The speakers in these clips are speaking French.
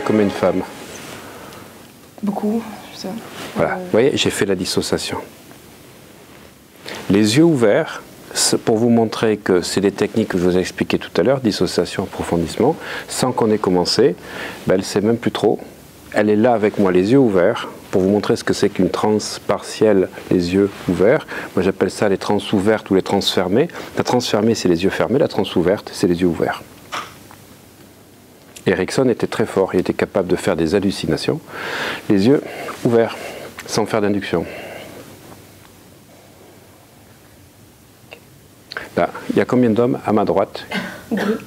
combien de femmes? Beaucoup, ça. Voilà, vous voyez, j'ai fait la dissociation. Les yeux ouverts, pour vous montrer que c'est les techniques que je vous ai expliquées tout à l'heure, dissociation, approfondissement, sans qu'on ait commencé, ben, elle ne sait même plus trop. Elle est là avec moi, les yeux ouverts, pour vous montrer ce que c'est qu'une transe partielle, les yeux ouverts. Moi j'appelle ça les transes ouvertes ou les transes fermées. La transe fermée, c'est les yeux fermés, la transe ouverte, c'est les yeux ouverts. Erickson était très fort, il était capable de faire des hallucinations, les yeux ouverts, sans faire d'induction. Là, il y a combien d'hommes à ma droite? 2.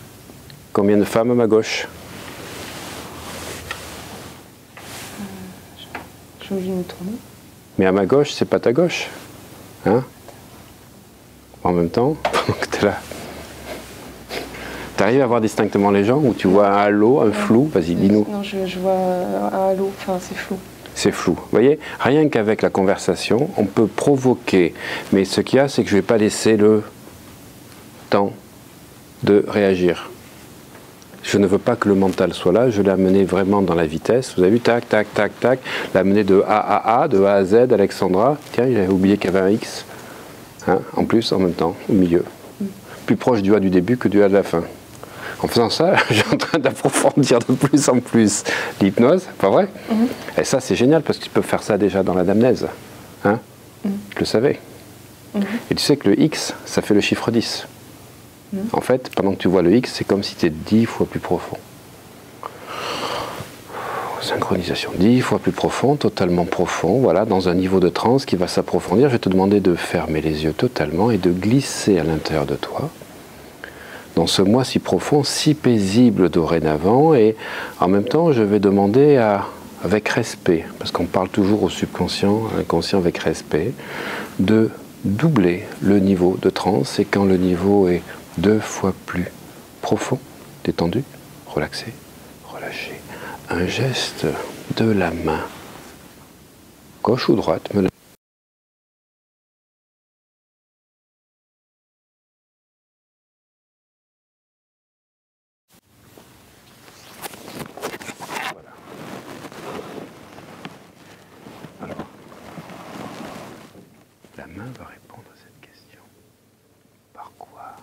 Combien de femmes à ma gauche? J'ai oublié de me tourner. Mais à ma gauche, c'est pas ta gauche. Hein? En même temps, tu es là. Tu arrives à voir distinctement les gens ou tu vois un halo, un flou? Vas-y, dis-nous. Non, je vois un halo, enfin c'est flou. C'est flou. Vous voyez, rien qu'avec la conversation, on peut provoquer. Mais ce qu'il y a, c'est que je ne vais pas laisser le temps de réagir. Je ne veux pas que le mental soit là, je l'ai amené vraiment dans la vitesse. Vous avez vu, tac, tac, tac, tac, l'amener de A à A, de A à Z, Alexandra. Tiens, j'avais oublié qu'il y avait un X. Hein, en plus, en même temps, au milieu. Plus proche du A du début que du A de la fin. En faisant ça, je suis en train d'approfondir de plus en plus l'hypnose, pas vrai? Et ça, c'est génial parce que tu peux faire ça déjà dans l'anamnèse. Hein? Je le savais. Et tu sais que le X, ça fait le chiffre 10. En fait, pendant que tu vois le X, c'est comme si tu étais 10 fois plus profond. Synchronisation, 10 fois plus profond, totalement profond, voilà, dans un niveau de transe qui va s'approfondir. Je vais te demander de fermer les yeux totalement et de glisser à l'intérieur de toi, dans ce moi si profond, si paisible dorénavant, et en même temps, je vais demander avec respect, parce qu'on parle toujours au subconscient, à l'inconscient avec respect, de doubler le niveau de transe, et quand le niveau est 2 fois plus profond, détendu, relaxé, relâché. Un geste de la main, gauche ou droite, me Alors, la main va répondre à cette question. Par quoi?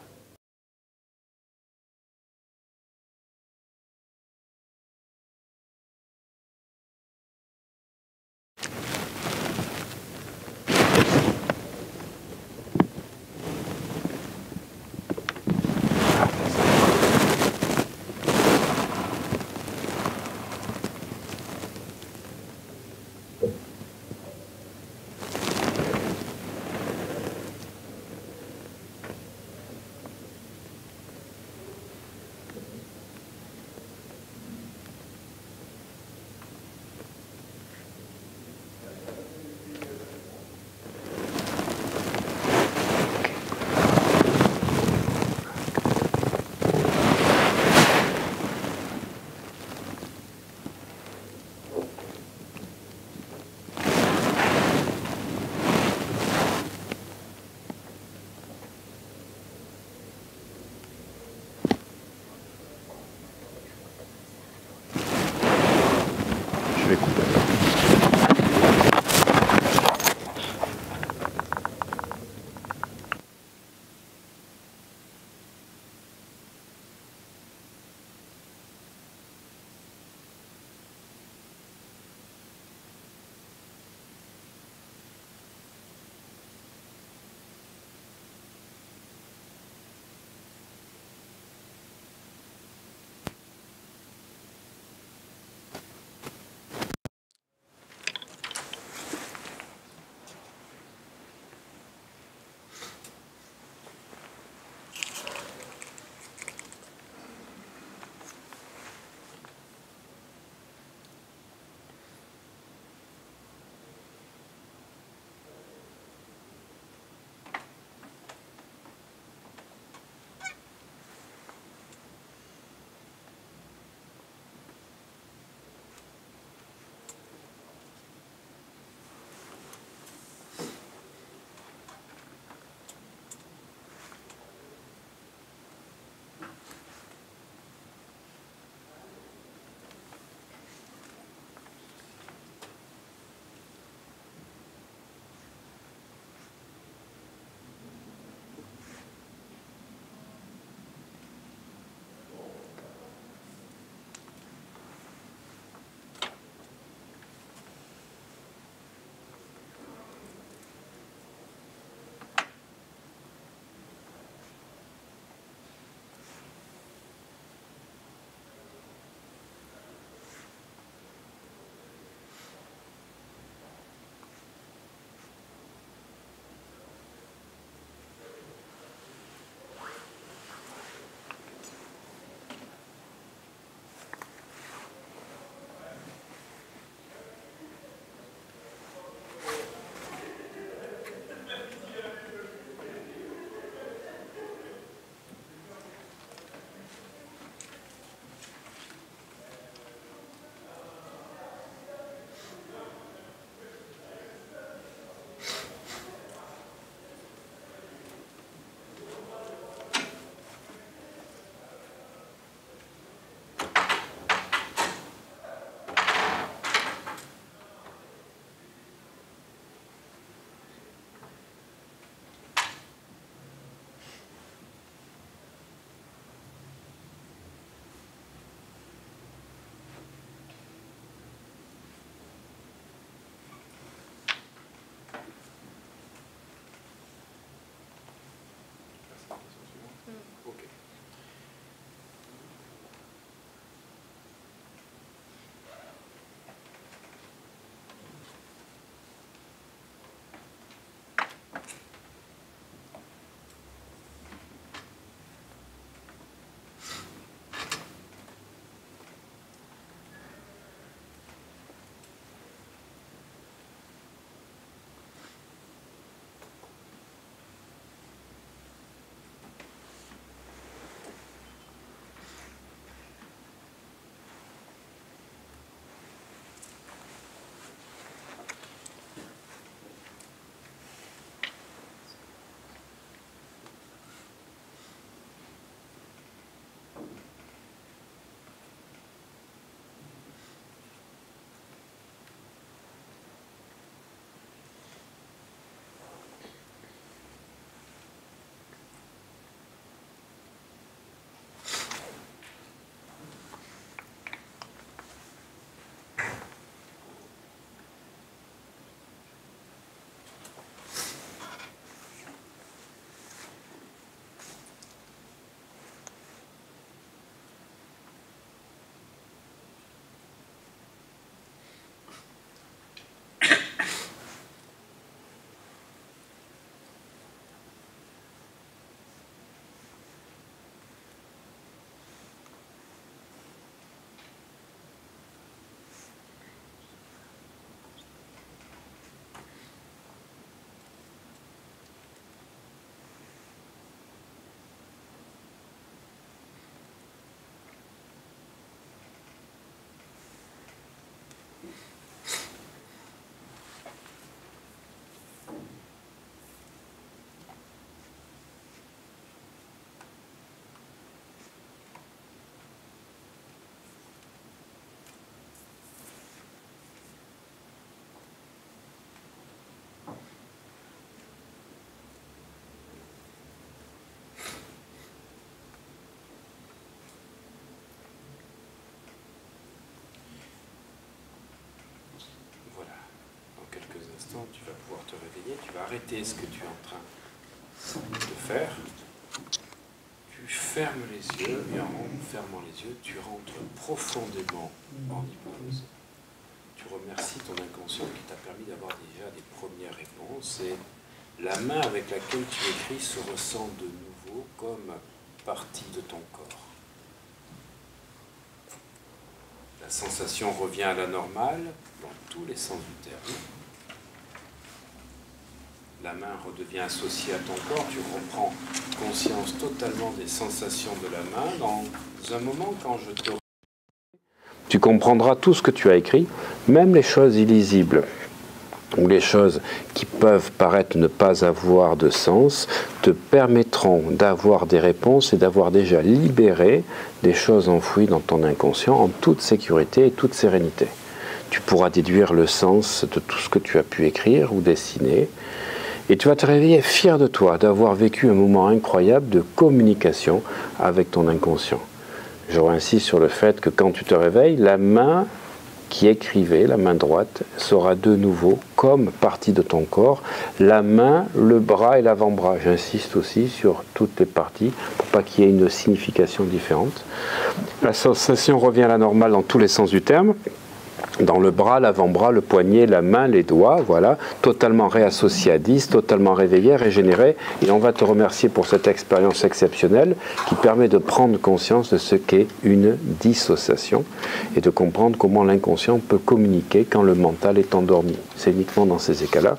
instant, tu vas pouvoir te réveiller, tu vas arrêter ce que tu es en train de faire. Tu fermes les yeux et en fermant les yeux, tu rentres profondément en hypnose. Tu remercies ton inconscient qui t'a permis d'avoir déjà des premières réponses et la main avec laquelle tu écris se ressent de nouveau comme partie de ton corps. La sensation revient à la normale dans tous les sens du terme. La main redevient associée à ton corps, tu reprends conscience totalement des sensations de la main. Dans un moment, quand je te... Tu comprendras tout ce que tu as écrit, même les choses illisibles, ou les choses qui peuvent paraître ne pas avoir de sens, te permettront d'avoir des réponses et d'avoir déjà libéré des choses enfouies dans ton inconscient en toute sécurité et toute sérénité. Tu pourras déduire le sens de tout ce que tu as pu écrire ou dessiner. Et tu vas te réveiller fier de toi, d'avoir vécu un moment incroyable de communication avec ton inconscient. Je reinsiste sur le fait que quand tu te réveilles, la main qui écrivait, la main droite, sera de nouveau comme partie de ton corps, la main, le bras et l'avant-bras. J'insiste aussi sur toutes les parties pour pas qu'il y ait une signification différente. La sensation revient à la normale dans tous les sens du terme. Dans le bras, l'avant-bras, le poignet, la main, les doigts, voilà, totalement réassocié à 10, totalement réveillé, régénéré. Et on va te remercier pour cette expérience exceptionnelle qui permet de prendre conscience de ce qu'est une dissociation et de comprendre comment l'inconscient peut communiquer quand le mental est endormi. C'est uniquement dans ces états-là.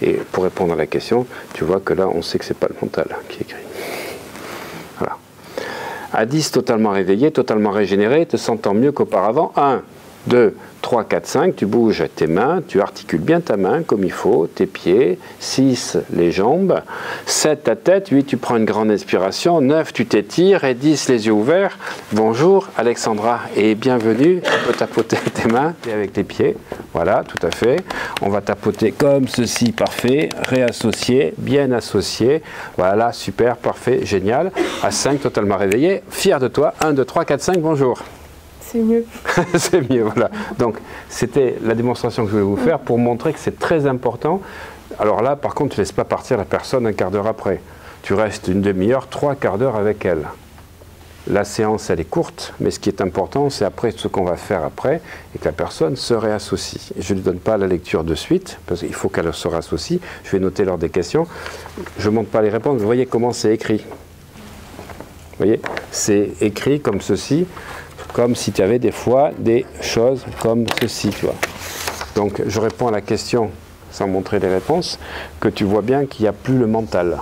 Et pour répondre à la question, tu vois que là, on sait que ce n'est pas le mental qui écrit. Voilà. À 10, totalement réveillé, totalement régénéré, te sentant mieux qu'auparavant. 1, 2, 3, 4, 5, tu bouges tes mains, tu articules bien ta main comme il faut, tes pieds, 6, les jambes, 7, ta tête, 8, tu prends une grande inspiration, 9, tu t'étires et 10, les yeux ouverts. Bonjour Alexandra et bienvenue, tu peux tapoter tes mains et avec tes pieds, voilà, tout à fait. On va tapoter comme ceci, parfait, réassocié, bien associé, voilà, super, parfait, génial. À 5, totalement réveillé, fier de toi, 1, 2, 3, 4, 5, bonjour. C'est mieux. C'est mieux, voilà. Donc, c'était la démonstration que je voulais vous faire pour montrer que c'est très important. Alors là, par contre, tu ne laisses pas partir la personne un quart d'heure après. Tu restes une demi-heure, 3 quarts d'heure avec elle. La séance, elle est courte, mais ce qui est important, c'est après ce qu'on va faire après, et que la personne se réassocie. Et je ne lui donne pas la lecture de suite, parce qu'il faut qu'elle se réassocie. Je vais noter lors des questions. Je ne montre pas les réponses, vous voyez comment c'est écrit. Vous voyez, c'est écrit comme ceci. Comme si tu avais des fois des choses comme ceci, tu vois. Donc, je réponds à la question, sans montrer les réponses, que tu vois bien qu'il n'y a plus le mental.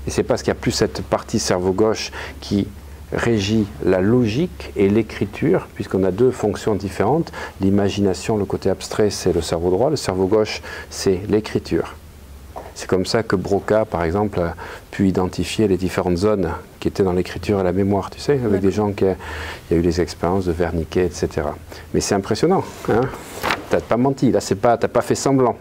Et c'est parce qu'il n'y a plus cette partie cerveau gauche qui régit la logique et l'écriture, puisqu'on a deux fonctions différentes. L'imagination, le côté abstrait, c'est le cerveau droit. Le cerveau gauche, c'est l'écriture. C'est comme ça que Broca, par exemple, a pu identifier les différentes zones qui étaient dans l'écriture et la mémoire, tu sais, avec des gens qui... Il y a eu des expériences de Wernicke, etc. Mais c'est impressionnant, hein. Tu n'as pas menti, là, tu n'as pas fait semblant.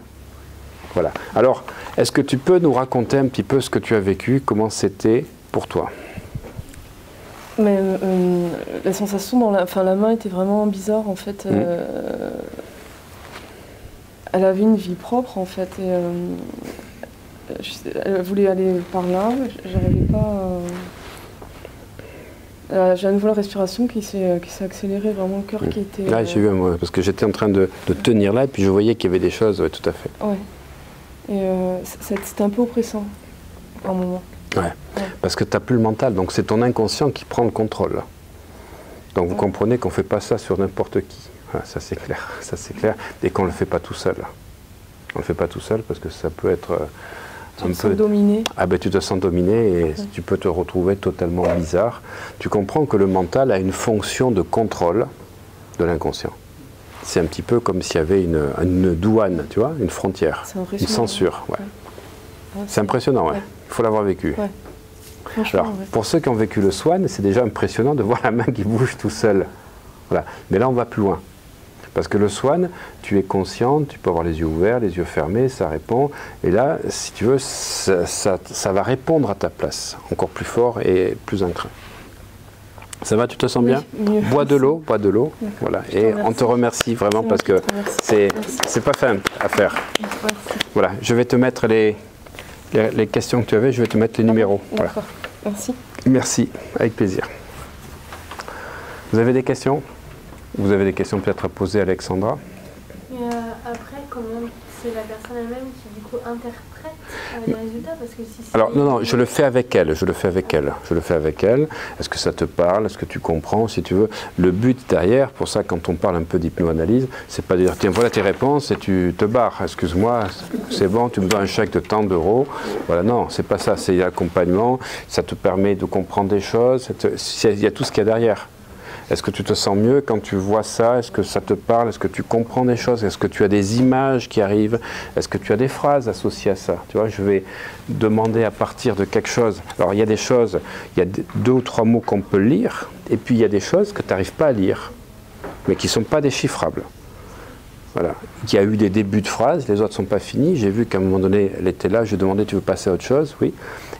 Voilà. Alors, est-ce que tu peux nous raconter un petit peu ce que tu as vécu, comment c'était pour toi? Mais la sensation dans la main était vraiment bizarre, en fait. Elle avait une vie propre, en fait. Et, elle voulait aller par là, j'arrivais pas. J'ai à nouveau la respiration qui s'est accélérée, vraiment le cœur qui était. Là, j'ai eu un moment, parce que j'étais en train de tenir là, et puis je voyais qu'il y avait des choses, ouais, tout à fait. Ouais. Et c'était un peu oppressant, à un moment. Ouais, parce que tu n'as plus le mental, donc c'est ton inconscient qui prend le contrôle. Donc vous comprenez qu'on ne fait pas ça sur n'importe qui. Voilà, ça c'est clair, ça c'est clair, et qu'on ne le fait pas tout seul. On ne le fait pas tout seul parce que ça peut être un peu... Tu te sens dominé. Ah ben tu te sens dominé et tu peux te retrouver totalement bizarre. Tu comprends que le mental a une fonction de contrôle de l'inconscient. C'est un petit peu comme s'il y avait une douane, tu vois, une frontière, une censure. Ouais. Ouais, c'est impressionnant, ouais. Il faut l'avoir vécu. Ouais. Alors, pour ceux qui ont vécu le swan, c'est déjà impressionnant de voir la main qui bouge tout seul. Voilà. Mais là, on va plus loin. Parce que le swan, tu es conscient, tu peux avoir les yeux ouverts, les yeux fermés, ça répond. Et là, si tu veux, ça va répondre à ta place, encore plus fort et plus ancré. Ça va, tu te sens bien? Bois de l'eau, voilà. Et on te remercie vraiment parce que c'est pas simple à faire. Voilà, je vais te mettre les questions que tu avais, je vais te mettre les numéros. D'accord, voilà. Merci. Merci, avec plaisir. Vous avez des questions? Vous avez des questions peut-être à poser à Alexandra? Et après, comment c'est la personne elle-même qui du coup interprète les résultats parce que si Alors non, je le fais avec elle, je le fais avec elle. Est-ce que ça te parle? Est-ce que tu comprends? Si tu veux, le but derrière, pour ça quand on parle un peu d'hypnoanalyse, c'est pas de dire tiens voilà tes réponses et tu te barres. Excuse-moi, c'est bon, tu me dois un chèque de tant d'euros. Voilà, non, c'est pas ça, c'est l'accompagnement, ça te permet de comprendre des choses, il y a tout ce qu'il y a derrière. Est-ce que tu te sens mieux quand tu vois ça? Est-ce que ça te parle? Est-ce que tu comprends des choses? Est-ce que tu as des images qui arrivent? Est-ce que tu as des phrases associées à ça? Tu vois, je vais demander à partir de quelque chose. Alors, il y a des choses, il y a 2 ou 3 mots qu'on peut lire, et puis il y a des choses que tu n'arrives pas à lire, mais qui ne sont pas déchiffrables. Voilà. Il y a eu des débuts de phrases, les autres ne sont pas finis. J'ai vu qu'à un moment donné, elle était là, je lui ai demandé, tu veux passer à autre chose? Oui.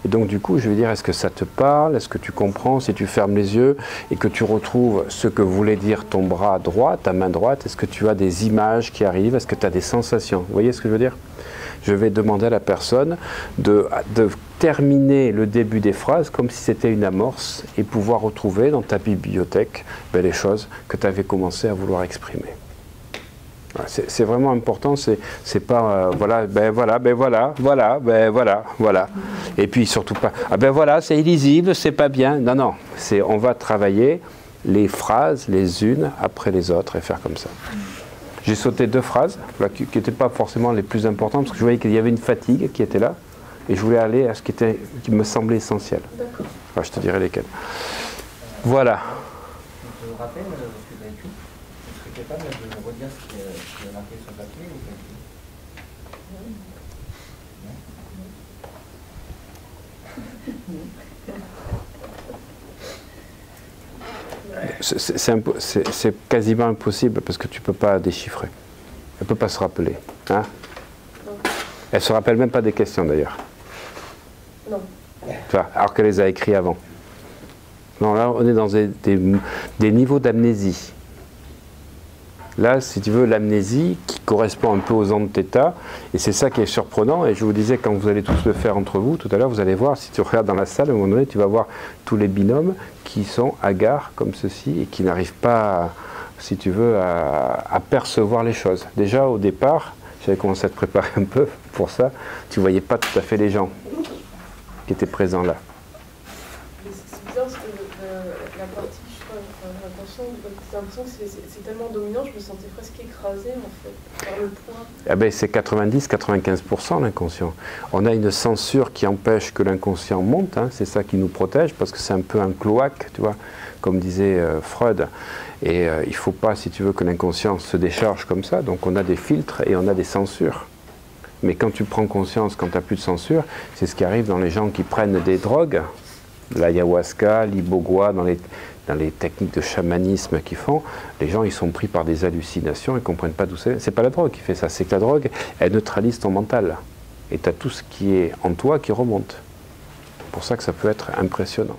Et donc du coup, je vais dire, est-ce que ça te parle? Est-ce que tu comprends? Si tu fermes les yeux et que tu retrouves ce que voulait dire ton bras droit, ta main droite, est-ce que tu as des images qui arrivent? Est-ce que tu as des sensations? Vous voyez ce que je veux dire? Je vais demander à la personne de terminer le début des phrases comme si c'était une amorce et pouvoir retrouver dans ta bibliothèque les choses que tu avais commencé à vouloir exprimer. C'est vraiment important, c'est pas voilà, voilà. Et puis surtout pas, ah ben voilà, c'est illisible, c'est pas bien. Non, non, on va travailler les phrases les unes après les autres et faire comme ça. J'ai sauté 2 phrases là, qui n'étaient pas forcément les plus importantes parce que je voyais qu'il y avait une fatigue qui était là et je voulais aller à ce qui me semblait essentiel. D'accord. Enfin, je te dirai lesquelles. Voilà. Je vous rappelle ce que vous avez écrit. Vous serez capable de me redire ce qui est marqué sur le papier ou pas? C'est quasiment impossible parce que tu ne peux pas déchiffrer. Elle ne peut pas se rappeler. Hein? Elle ne se rappelle même pas des questions d'ailleurs. Non. Enfin, alors qu'elle les a écrites avant. Non, là, on est dans des niveaux d'amnésie. Là, si tu veux, l'amnésie qui correspond un peu aux ondes θ, et c'est ça qui est surprenant, et je vous disais, quand vous allez tous le faire entre vous, tout à l'heure, vous allez voir, si tu regardes dans la salle, à un moment donné, tu vas voir tous les binômes qui sont hagards comme ceci, et qui n'arrivent pas, si tu veux, à percevoir les choses. Déjà, au départ, j'avais commencé à te préparer un peu pour ça, tu ne voyais pas tout à fait les gens qui étaient présents là. C'est bizarre parce que la partie, je crois, j'ai l'impression que c'est tellement dominant, je me sentais presque écrasée en fait, par le poids. Ah ben, c'est 90-95% l'inconscient. On a une censure qui empêche que l'inconscient monte, hein, c'est ça qui nous protège, parce que c'est un peu un cloaque, tu vois, comme disait Freud. Et il ne faut pas, si tu veux, que l'inconscient se décharge comme ça, donc on a des filtres et on a des censures. Mais quand tu prends conscience, quand tu n'as plus de censure, c'est ce qui arrive dans les gens qui prennent des drogues, l'ayahuasca, l'iboga, dans les techniques de chamanisme qu'ils font, les gens ils sont pris par des hallucinations, ils ne comprennent pas d'où c'est. C'est pas la drogue qui fait ça, c'est que la drogue, elle neutralise ton mental. Et tu as tout ce qui est en toi qui remonte. C'est pour ça que ça peut être impressionnant.